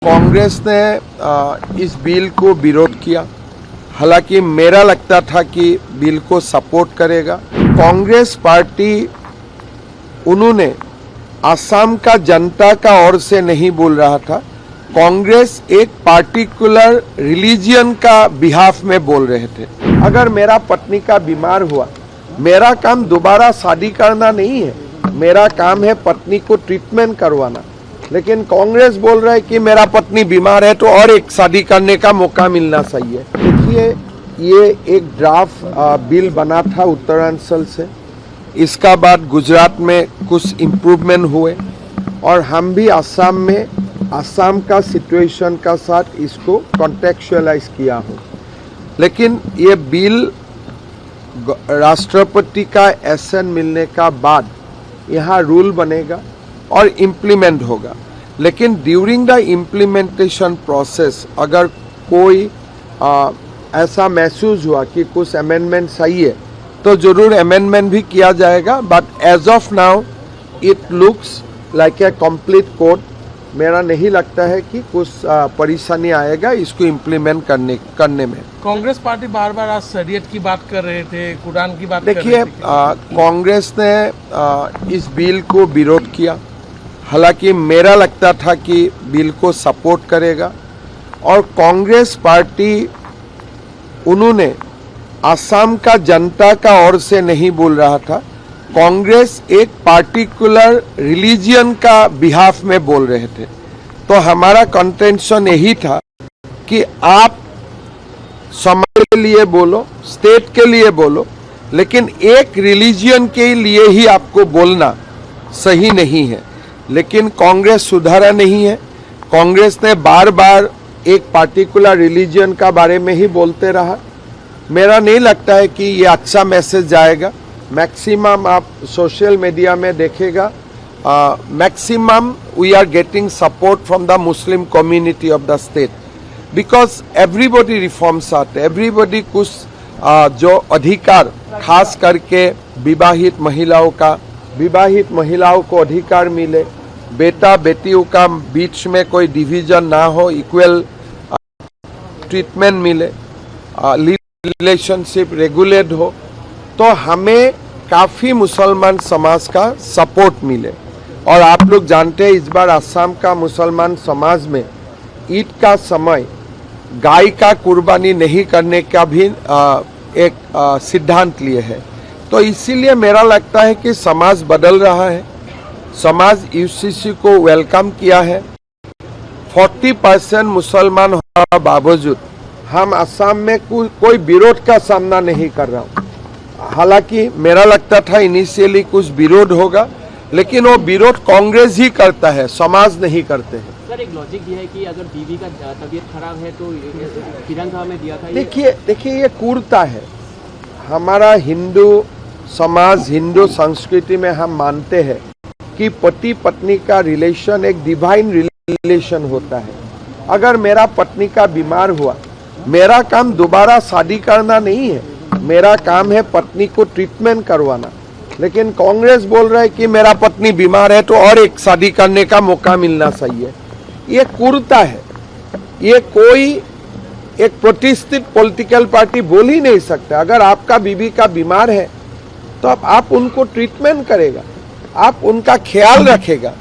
कांग्रेस ने इस बिल को विरोध किया। हालांकि मेरा लगता था कि बिल को सपोर्ट करेगा। कांग्रेस पार्टी उन्होंने असम का जनता का ओर से नहीं बोल रहा था। कांग्रेस एक पार्टिकुलर रिलीजियन का बिहाफ में बोल रहे थे। अगर मेरा पत्नी का बीमार हुआ, मेरा काम दोबारा शादी करना नहीं है, मेरा काम है पत्नी को ट्रीटमेंट करवाना। लेकिन कांग्रेस बोल रहा है कि मेरा पत्नी बीमार है तो और एक शादी करने का मौका मिलना चाहिए। देखिए, ये एक ड्राफ्ट बिल बना था उत्तरांचल से, इसका बाद गुजरात में कुछ इम्प्रूवमेंट हुए और हम भी असम में असम का सिचुएशन का साथ इसको कॉन्टेक्चुअलाइज किया हो। लेकिन ये बिल राष्ट्रपति का एसन मिलने का बाद यहाँ रूल बनेगा और इम्प्लीमेंट होगा। लेकिन ड्यूरिंग द इम्प्लीमेंटेशन प्रोसेस अगर कोई ऐसा महसूस हुआ कि कुछ अमेंडमेंट सही है तो जरूर अमेंडमेंट भी किया जाएगा। But as of now it looks like a complete code. मेरा नहीं लगता है कि कुछ परेशानी आएगा इसको इम्प्लीमेंट करने में। कांग्रेस पार्टी बार बार आज शरीयत की बात कर रहे थे, कुरान की बात कर रहे थे। देखिए, कांग्रेस ने इस बिल को विरोध किया। हालांकि मेरा लगता था कि बिल को सपोर्ट करेगा और कांग्रेस पार्टी उन्होंने असम का जनता का ओर से नहीं बोल रहा था। कांग्रेस एक पार्टिकुलर रिलीजियन का बिहाफ में बोल रहे थे। तो हमारा कंटेंशन यही था कि आप समाज के लिए बोलो, स्टेट के लिए बोलो, लेकिन एक रिलीजियन के लिए ही आपको बोलना सही नहीं है। लेकिन कांग्रेस सुधारा नहीं है। कांग्रेस ने बार बार एक पार्टिकुलर रिलीजियन का बारे में ही बोलते रहा। मेरा नहीं लगता है कि ये अच्छा मैसेज जाएगा। मैक्सिमम आप सोशल मीडिया में देखेगा, maximum we are getting support from the Muslim community of the state, because everybody reforms आते, एवरीबॉडी कुछ जो अधिकार, खास करके विवाहित महिलाओं को अधिकार मिले, बेटा बेटियों का बीच में कोई डिवीजन ना हो, इक्वल ट्रीटमेंट मिले, रिलेशनशिप रेगुलेट हो, तो हमें काफी मुसलमान समाज का सपोर्ट मिले। और आप लोग जानते हैं इस बार असम का मुसलमान समाज में ईद का समय गाय का कुर्बानी नहीं करने का भी एक सिद्धांत लिए है। तो इसीलिए मेरा लगता है कि समाज बदल रहा है। समाज यूसीसी को वेलकम किया है। 40% मुसलमान होने बावजूद हम असम में कोई विरोध का सामना नहीं कर रहा हूँ। हालांकि मेरा लगता था इनिशियली कुछ विरोध होगा, लेकिन वो विरोध कांग्रेस ही करता है, समाज नहीं करते हैं। सर, एक लॉजिक ये है कि अगर बीवी का तबीयत खराब है तो तिरंगा में दिया था। देखिए ये क्रूरता है। हमारा हिंदू समाज, हिंदू संस्कृति में हम मानते हैं कि पति पत्नी का रिलेशन एक डिवाइन रिलेशन होता है। अगर मेरा पत्नी का बीमार हुआ, मेरा काम दोबारा शादी करना नहीं है, मेरा काम है पत्नी को ट्रीटमेंट करवाना। लेकिन कांग्रेस बोल रहा है कि मेरा पत्नी बीमार है तो और एक शादी करने का मौका मिलना चाहिए। ये क्रूरता है। ये कोई एक प्रतिष्ठित पॉलिटिकल पार्टी बोल ही नहीं सकता। अगर आपका बीवी का बीमार है तो आप उनको ट्रीटमेंट करेगा, आप उनका ख्याल रखेगा।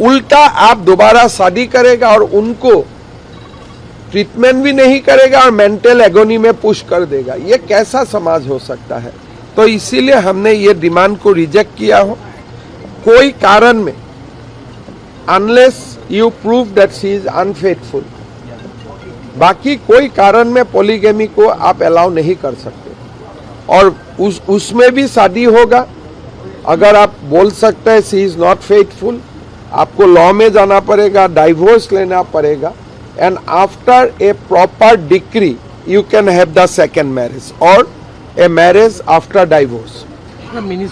उल्टा आप दोबारा शादी करेगा और उनको ट्रीटमेंट भी नहीं करेगा और मेंटल एगोनी में पुश कर देगा। ये कैसा समाज हो सकता है? तो इसीलिए हमने ये डिमांड को रिजेक्ट किया हो। कोई कारण में, unless you prove that she is unfaithful, बाकी कोई कारण में पॉलीगैमी को आप अलाउ नहीं कर सकते। और उसमें भी शादी होगा। अगर आप बोल सकते हैं शी इज नॉट फेथफुल, आपको लॉ में जाना पड़ेगा, डाइवोर्स लेना पड़ेगा, and after a proper decree you can have the second marriage or a marriage after divorce.